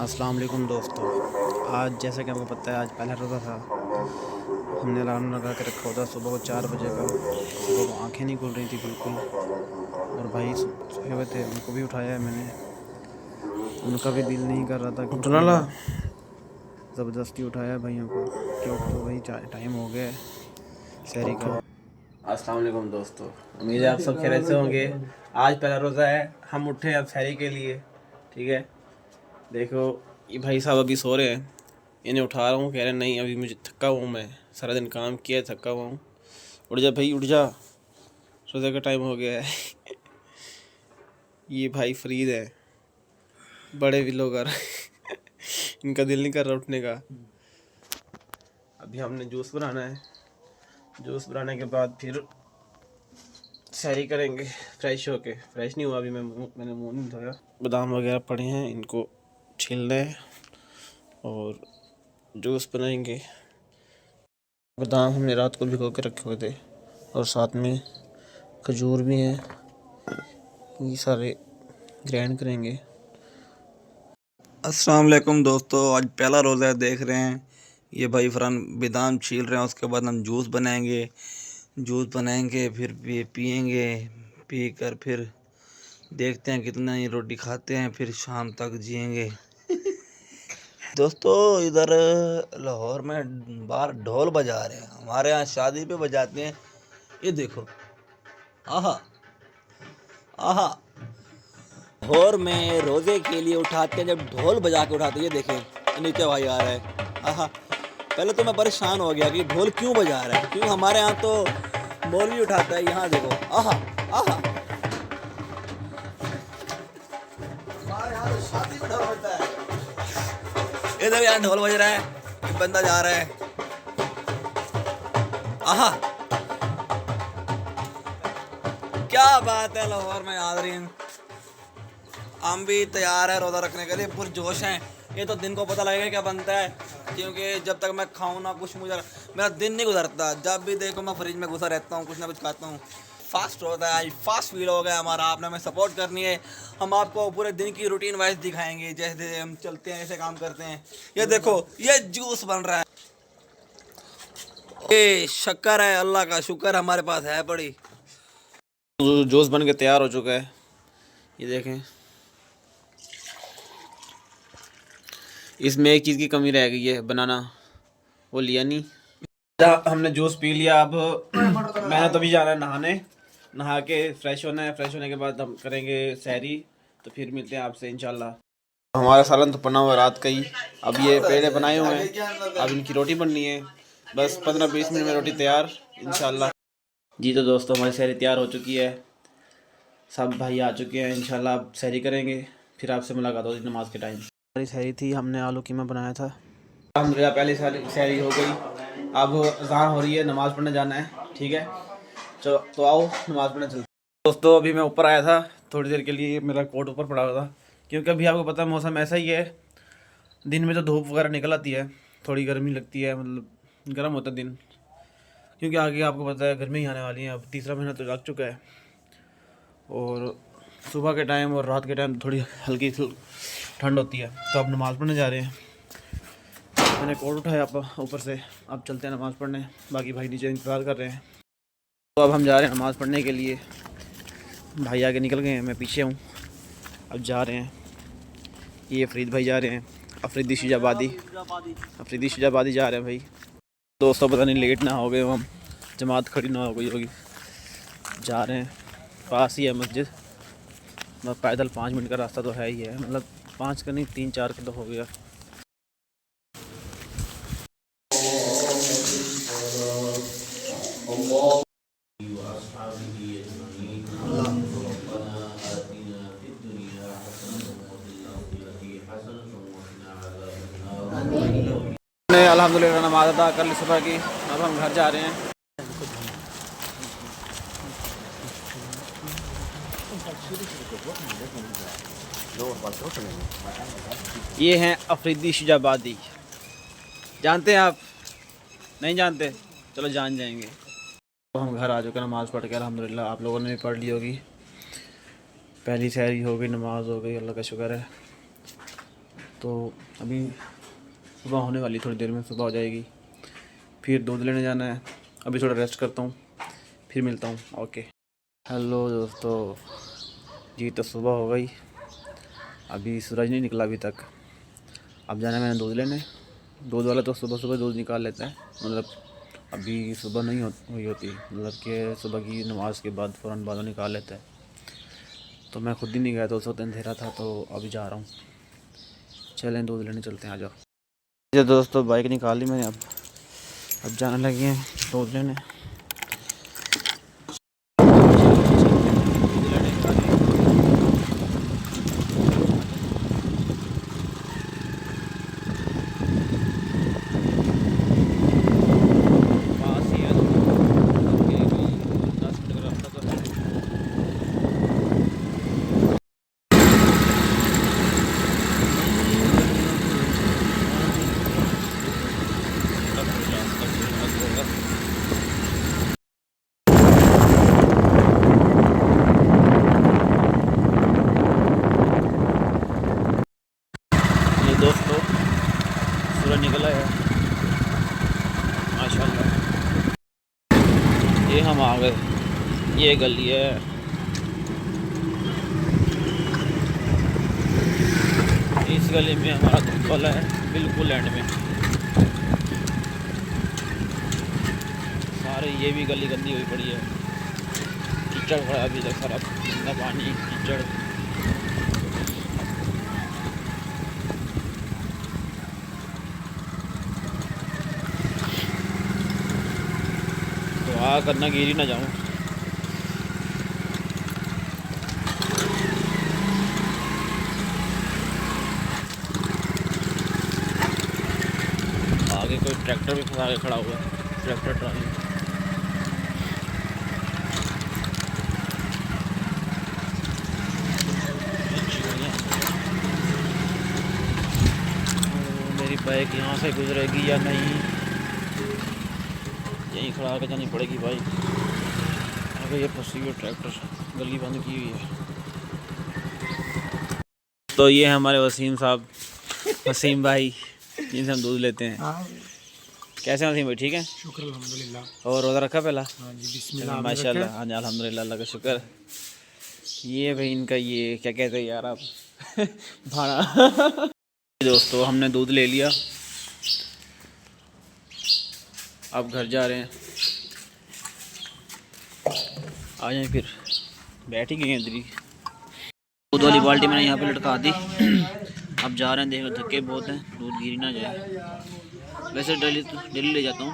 अस्सलाम वालेकुम दोस्तों। आज जैसा कि आपको पता है आज पहला रोज़ा था। हमने अलार्म लगा के रखा था सुबह को 4 बजे का। सुबह को आंखें नहीं खुल रही थी बिल्कुल, और भाई सोए हुए थे, उनको भी उठाया है मैंने। उनका भी दिल नहीं कर रहा था कि उठने का, ज़बरदस्ती उठाया है भाइयों को कि उठ तो भाई, टाइम हो गया है सहरी का। अस्सलाम वालेकुम दोस्तों, उम्मीद है आप सब खैरियत से होंगे। आज पहला रोज़ा है, हम उठे अब सहरी के लिए। ठीक है, देखो ये भाई साहब अभी सो रहे हैं, इन्हें उठा रहा हूँ। कह रहे नहीं अभी मुझे थका हुआ हूँ, मैं सारा दिन काम किया, थका हुआ हूँ। उठ जा भाई उठ जा, रोज़ा का टाइम हो गया है। ये भाई फरीद है, बड़े व्लॉगर। इनका दिल नहीं कर रहा उठने का। अभी हमने जूस बनाना है, जूस बनाने के बाद फिर सहरी करेंगे फ्रेश होके। फ्रेश नहीं हुआ अभी, मैंने मुँह नहीं धोया। बादाम वगैरह पड़े हैं, इनको छीलना है और जूस बनाएंगे। बादाम हमने रात को भिगो के रखे हुए थे, और साथ में खजूर भी हैं, ये सारे ग्राइंड करेंगे। अस्सलाम वालेकुम दोस्तों, आज पहला रोज़ा है। देख रहे हैं ये भाई फरहान बादाम छील रहे हैं। उसके बाद हम जूस बनाएंगे फिर पिएंगे। पी कर फिर देखते हैं कितना ही रोटी खाते हैं, फिर शाम तक जिएंगे। दोस्तों इधर लाहौर में बाहर ढोल बजा रहे हैं, हमारे यहाँ शादी पे बजाते हैं। ये देखो, आहा आहा। लाहौर में रोज़े के लिए उठाते हैं, जब ढोल बजा के उठाते हैं। ये देखें नीचे भाई आ रहा है, आहा। पहले तो मैं परेशान हो गया कि ढोल क्यों बजा रहा है, क्योंकि हमारे यहाँ तो मौलवी उठाता है। यहाँ देखो, आहा आहा। हमारे यहाँ तो शादी में ढोल बजता है। इधर यहाँ ढोल बज रहा है, एक बंदा जा रहा है, आहा। क्या बात है, लाहौर में हाज़रीन। हम भी तैयार है रोज़ा रखने के लिए, पुरजोश हैं। ये तो दिन को पता लगेगा क्या बनता है, क्योंकि जब तक मैं खाऊं ना कुछ, मुझे मेरा दिन नहीं गुजरता। जब भी देखो मैं फ्रिज में घुसा रहता हूँ, कुछ ना कुछ खाता हूँ। फास्ट होता है, आज फास्ट फील हो गया हमारा। आपने हमें सपोर्ट करनी है, हम आपको पूरे दिन की रूटीन वाइज दिखाएंगे, जैसे हम चलते हैं ऐसे काम करते हैं। ये देखो ये जूस बन रहा है, ये शक्कर है, अल्लाह का शुक्र हमारे पास है पड़ी। जूस बन के तैयार हो चुका है, ये देखें। इसमें एक चीज़ की कमी रह गई है, बनाना, वो लिया नहीं। हमने जूस पी लिया। अब मैंने तो भी जाना है नहाने, नहा के फ्रेश होना है। फ्रेश होने के बाद हम करेंगे सहरी, तो फिर मिलते हैं आपसे इंशाल्लाह। हमारा सालन तो बना हुआ रात का ही। अब ये पेड़े बनाए हुए हैं, अब इनकी रोटी बननी है। बस 15-20 मिनट में रोटी तैयार इंशाल्लाह। जी तो दोस्तों, हमारी सहरी तैयार हो चुकी है, सब भाई आ चुके हैं। इंशाल्लाह अब सहरी करेंगे, फिर आपसे मुलाकात होगी नमाज के टाइम। हमारी सहरी थी, हमने आलू कीमा बनाया था। अल्हम्दुलिल्लाह पहली सहरी हो गई। अब अज़ान हो रही है, नमाज़ पढ़ने जाना है। ठीक है, तो आओ नमाज़ पढ़ने चलते। दोस्तों अभी मैं ऊपर आया था थोड़ी देर के लिए, मेरा कोट ऊपर पड़ा हुआ था, क्योंकि अभी आपको पता है मौसम ऐसा ही है। दिन में तो धूप वगैरह निकल आती है, थोड़ी गर्मी लगती है, मतलब गर्म होता है दिन, क्योंकि आगे आपको पता है गर्मी आने वाली है। अब तीसरा महीना तो लग चुका है, और सुबह के टाइम और रात के टाइम थोड़ी हल्की ठंड होती है। तो अब नमाज़ पढ़ने जा रहे हैं। मैंने कोट उठाया ऊपर से, अब चलते हैं नमाज़ पढ़ने। बाकी भाई नीचे इंतज़ार कर रहे हैं। तो अब हम जा रहे हैं नमाज़ पढ़ने के लिए। भाई आगे निकल गए हैं, मैं पीछे हूँ। अब जा रहे हैं, ये फरीद भाई जा रहे हैं, अफरीदी शुजाबादी जा रहे हैं भाई। दोस्तों पता नहीं लेट ना हो गए हम, जमात खड़ी ना हो गई होगी। जा रहे हैं, पास ही है मस्जिद, मतलब पैदल 5 मिनट का रास्ता तो है ही है, मतलब 5 का नहीं 3-4 का तो हो गया। हमने अल्हम्दुलिल्लाह नमाज़ अदा कर ली सुबह की। अब हम घर जा रहे हैं। ये हैं अफरीदी शुजाबादी, जानते हैं आप? नहीं जानते? चलो जान जाएंगे। तो हम घर आ चुके हैं नमाज़ पढ़ के अल्हम्दुलिल्लाह। आप लोगों ने भी पढ़ ली होगी, पहली सहरी हो गई, नमाज हो गई, अल्लाह का शुक्र है। तो अभी सुबह होने वाली, थोड़ी देर में सुबह हो जाएगी। फिर दूध लेने जाना है। अभी थोड़ा रेस्ट करता हूँ, फिर मिलता हूँ। ओके। हेलो दोस्तों जी, तो सुबह हो गई, अभी सूरज नहीं निकला अभी तक। अब जाना है मैंने दूध लेने। दूध वाला तो सुबह सुबह दूध निकाल लेता है, मतलब अभी सुबह नहीं हुई होती, मतलब कि सुबह की नमाज़ के बाद फ़ौरन बाद निकाल लेता है। तो मैं खुद ही नहीं गया, तो उस वक्त अंधेरा था, तो अभी जा रहा हूँ। चलें दूध लेने चलते हैं, आ जाओ। ये दोस्तों बाइक निकाल ली मैंने, अब जाने लगे हैं दूध लेने। ये दोस्तों सूरज निकला है माशाल्लाह। ये हम आ गए, ये गली है। इस गली में हमारा दूध वाला है, बिल्कुल एंड में। सारे ये भी गली गंदी हुई पड़ी है, कीचड़ पड़ा है अभी तक, सारा गंदा पानी कीचड़। तो आ करना गिर ही ना जाऊँ। आगे कोई ट्रैक्टर भी फंसा के खड़ा हुआ है, ट्रैक्टर ट्राली। मेरी बाइक यहाँ से गुजरेगी या नहीं, यहीं खड़ा के जानी पड़ेगी बाइक। आगे ये फंसी हुई ट्रैक्टर, गली बंद की हुई है। तो ये हमारे वसीम साहब, वसीम भाई, जिनसे हम दूध लेते हैं। कैसे हैं वसीम भाई, ठीक है? शुक्र अल्हम्दुलिल्लाह। और रोज़ा रखा पहला? हाँ जी, बिस्मिल्लाह। माशाल्लाह, हाँ जी अल्हम्दुलिल्लाह, अल्लाह का शुक्र। ये भाई इनका ये क्या कहते हैं यार आप भाड़ा। दोस्तों हमने दूध ले लिया, अब घर जा रहे हैं। आ जाए फिर, बैठ ही गए इधर ही। दूध वाली बाल्टी मैंने यहाँ पे लटका दी। अब जा रहे हैं, देखो धक्के बहुत हैं, दूध गिर ना जाए। वैसे डेली ले जाता हूँ,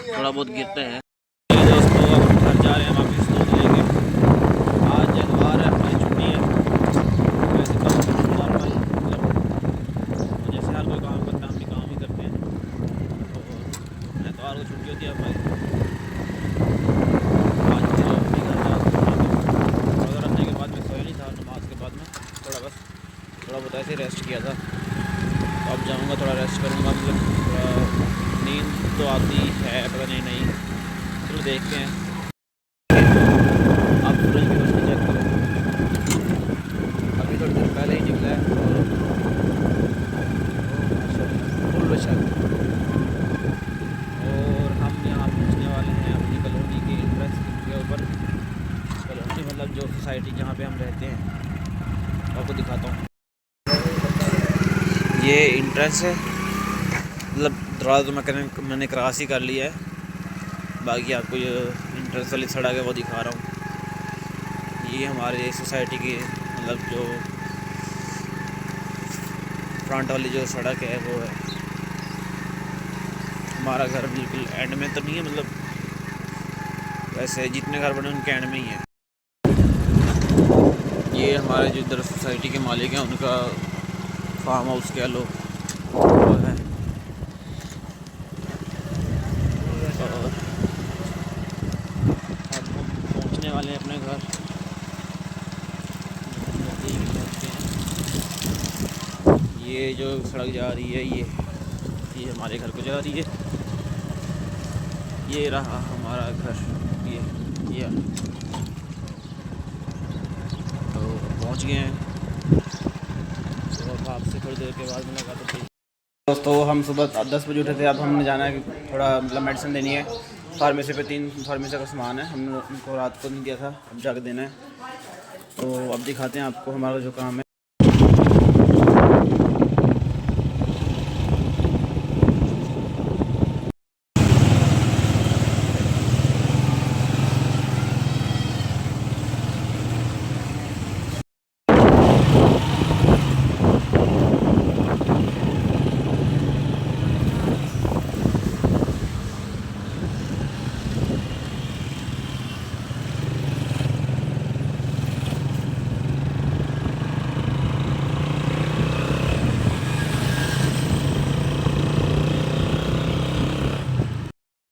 थोड़ा बहुत गिरता है। दोस्तों अब हम घर जा रहे हैं वापस दूध लेके। आज एतवार है, हमारी छुट्टी है। वैसे कल नॉर्मल, मतलब जैसे हर कोई काम करता है, हम भी काम ही करते हैं। तो एतवार को छुट्टी होती है भाई। आज चलो अपने घर जा, रोज़ा रखने के बाद मैं सोया नहीं था, नमाज के बाद में थोड़ा बहुत ऐसे रेस्ट किया था। तो अब जाऊँगा, थोड़ा रेस्ट करूँगा, मतलब थोड़ा नींद तो आती है, पता नहीं, चलो देखते हैं। आप सूरज की रोशनी चेक करो, अभी थोड़ी देर पहले ही निकला है फुल रोशन। और हम यहाँ पहुँचने वाले हैं अपनी कॉलोनी के एंट्रेंस के ऊपर। कॉलोनी मतलब जो सोसाइटी जहाँ पे हम रहते हैं, आपको दिखाता हूँ। ये एंट्रेंस है, मतलब दरवाज़ा तो मैंने क्रॉस ही कर लिया है। बाकी आपको ये एंट्रेंस वाली सड़क है वो दिखा रहा हूँ। ये हमारे सोसाइटी की मतलब जो फ्रंट वाली जो सड़क है वो है। हमारा घर बिल्कुल एंड में तो नहीं है, मतलब वैसे जितने घर बने उनके एंड में ही है। ये हमारे जो इधर सोसाइटी के मालिक हैं उनका फार्म हाउस कह लो वो है। और अब हम पहुँचने वाले हैं अपने घर। ये जो सड़क जा रही है ये हमारे घर को जा रही है। ये रहा हमारा घर, ये तो पहुँच गए हैं। तो अब अब आपसे थोड़ी देर के बाद मुलाकात होती है। दोस्तों हम सुबह 10 बजे उठे थे। अब हमने जाना है थोड़ा मतलब मेडिसिन देनी है फार्मेसी पे। 3 फार्मेसी का सामान है, हमने उनको रात को नहीं दिया था, अब जाकर देना है। तो अब दिखाते हैं आपको हमारा जो काम है।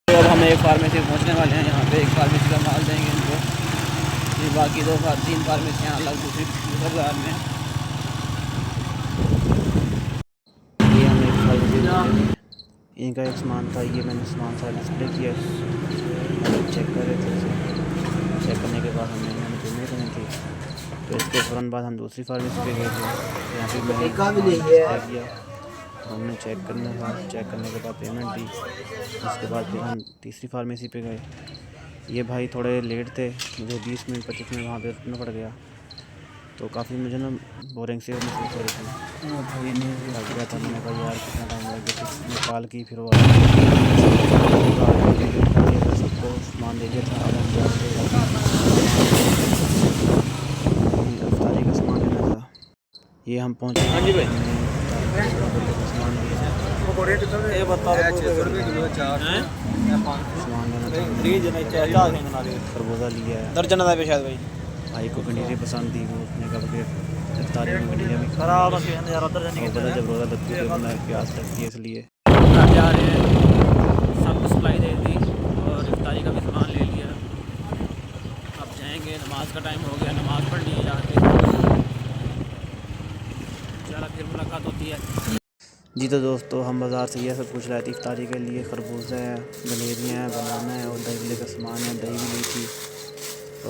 तो अब हम एक फार्मेसी पहुंचने वाले हैं। यहाँ पे एक फार्मेसी का माल देंगे इनको, ये बाकी 3 फार्मेसियाँ अलग दूसरे बाज़ार में। ये हमें एक फार्मेसी इनका एक सामान था, ये मैंने सामान सारा डिस्प्ले किया, चेक कर रहे थे इसे। चेक करने के बाद हमें पेमेंट करनी थी, तो इसके फ़ौरन बाद हम दूसरी फार्मेसी पे गए थे। यहाँ पे मैंने चेक किया, हमने चेक करना था, चेक करने के बाद पेमेंट दी। उसके बाद फिर हम तीसरी फार्मेसी पे गए। ये भाई थोड़े लेट थे, मुझे 20 मिनट 25 मिनट वहाँ पे रुकना पड़ गया, तो काफ़ी मुझे ना बोरिंग से महसूस हो रही थी। भाई नहीं लग गया था, मैंने कहा यार कितना टाइम लग गया, फिर कॉल की, फिर वो सबको सामान दे दिया था। अब हम अफ्तारी का सामान लेना था, ये हम पहुँचे। हाँ जी भाई, सामान लिया, ये बताओ सामान लेना था, खरबूजा लिया है। दर्जन था शायद भाई भाई को गंडीरे पसंद थी, वो उसने कहा फिर इफ्तारी में गंडीरे में खराब यार उधर जाने पता जब रोज़ा लगती है तो प्यास लगती है, इसलिए जा रहे हैं। सबको सप्लाई दे दी और इफ्तारी का भी सामान ले लिया। अब जाएंगे, नमाज का टाइम हो गया, नमाज़ पढ़नी है जाके। चला फिर मुलाकात होती है। जी। तो दोस्तों हम बाज़ार से यह सब कुछ लाए थे इफ्तारी के लिए। खरबूजा है, जलेबियाँ हैं, बनाना है और दही का सामान है, दही भी ली थी।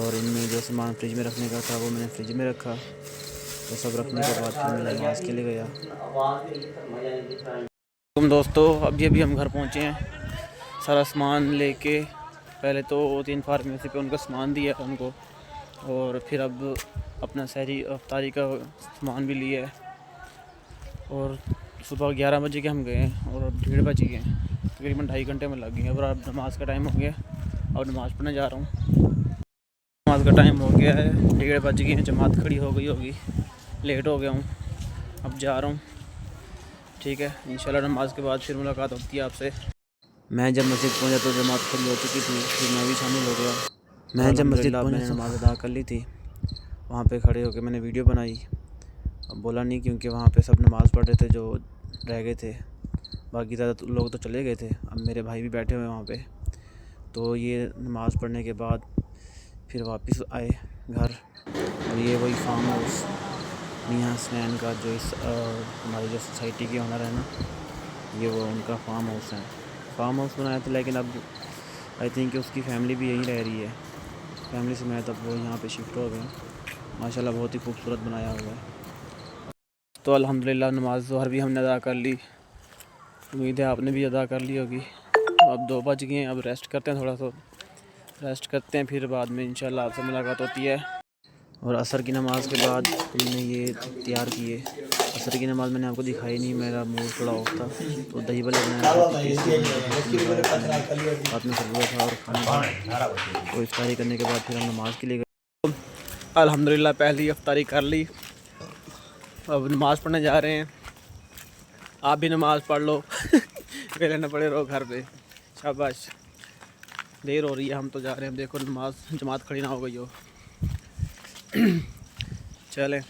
और इनमें जो सामान फ्रिज में रखने का था वो मैंने फ्रिज में रखा। तो सब रखने के बाद फिर मैं नमाज के लिए गया। तुम दोस्तों अभी हम घर पहुँचे हैं, सारा सामान लेके। पहले तो 3 फार्मेसी पे उनका सामान दिया था उनको, और फिर अब अपना सहरी इफ्तारी का सामान भी लिया है। और सुबह 11 बजे के हम गए और अब 1:30 बज गए, तकरीबन 2.5 घंटे में लग गए। अब नमाज का टाइम हो गया, अब नमाज़ पढ़ने जा रहा हूँ। नमाज का टाइम हो गया है, 1:30 बज गए हैं, जमात खड़ी हो गई होगी, लेट हो गया हूँ, अब जा रहा हूँ। ठीक है, इंशाल्लाह नमाज के बाद फिर मुलाकात होती है आपसे। मैं जब मस्जिद पहुँचा तो जमात खड़ी हो चुकी थी, फिर मैं भी शामिल हो गया। मैं जब मस्जिद मैंने नमाज अदा कर ली थी, वहाँ पे खड़े होकर मैंने वीडियो बनाई। अब बोला नहीं क्योंकि वहाँ पे सब नमाज़ पढ़ रहे थे जो रह गए थे, बाकी ज़्यादा लोग तो चले गए थे। अब मेरे भाई भी बैठे हुए वहाँ पे। तो ये नमाज़ पढ़ने के बाद फिर वापस आए घर। और ये वही फार्म हाउस मियाँ हसनैन का जो इस हमारी जो सोसाइटी के ओनर है ना, ये वो उनका फार्म हाउस है। फार्म हाउस बनाया था, लेकिन अब आई थिंक उसकी फैमिली भी यहीं रह रही है। फैमिली से मैं तब वो यहाँ पे शिफ्ट हो गए। माशाल्लाह बहुत ही खूबसूरत बनाया हुआ है। तो अल्हम्दुलिल्लाह नमाज ज़ोहर भी हमने अदा कर ली, उम्मीद है आपने भी अदा कर ली होगी। अब 2 बज गए हैं, अब रेस्ट करते हैं, थोड़ा सा रेस्ट करते हैं, फिर बाद में इंशाल्लाह आपसे मुलाकात होती है। और असर की नमाज़ के बाद हमने ये तैयार किए। असर की नमाज़ मैंने आपको दिखाई नहीं, मेरा मूड थोड़ा ऑफ था, तो दही बल्ले बनाया साथ में खरबूजा था और खाना। तो इफ्तारी करने के बाद फिर हम नमाज़ के लिए गए। अल्हम्दुलिल्लाह पहली इफ्तारी कर ली, अब नमाज़ पढ़ने जा रहे हैं। आप भी नमाज़ पढ़ लो पहले न पढ़े रहो घर पे, शाबाश। देर हो रही है, हम तो जा रहे हैं। देखो नमाज जमात खड़ी ना हो गई हो। चलें,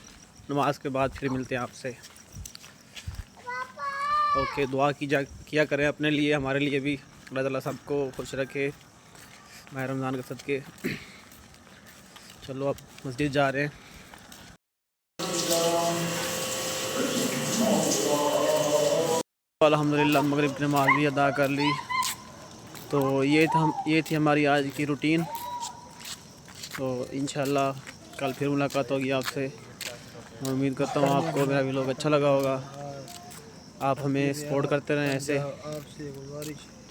नमाज के बाद फिर मिलते हैं आपसे। ओके, दुआ किया करें अपने लिए, हमारे लिए भी। अल्लाह ताला सबको खुश रखे माह रमज़ान के सदके। चलो अब मस्जिद जा रहे हैं। अल्हम्दुलिल्लाह मगरिब की नमाज़ भी अदा कर ली। तो ये थी हमारी आज की रूटीन। तो इंशाल्लाह कल फिर मुलाकात होगी आपसे। मैं उम्मीद करता हूँ आपको मेरा व्लॉग अच्छा लगा होगा। आप हमें सपोर्ट करते रहें ऐसे,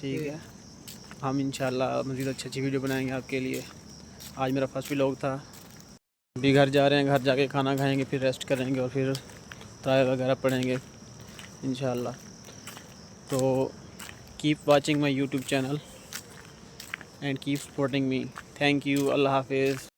ठीक है। हम इंशाल्लाह मज़ीद अच्छी वीडियो बनाएंगे आपके लिए। आज मेरा फर्स्ट व्लॉग था। अभी घर जा रहे हैं, घर जाके खाना खाएंगे, फिर रेस्ट करेंगे और फिर तरावी वगैरह पढ़ेंगे इंशाल्लाह। तो keep watching my YouTube channel and keep supporting me. Thank you. अल्लाह हाफिज़।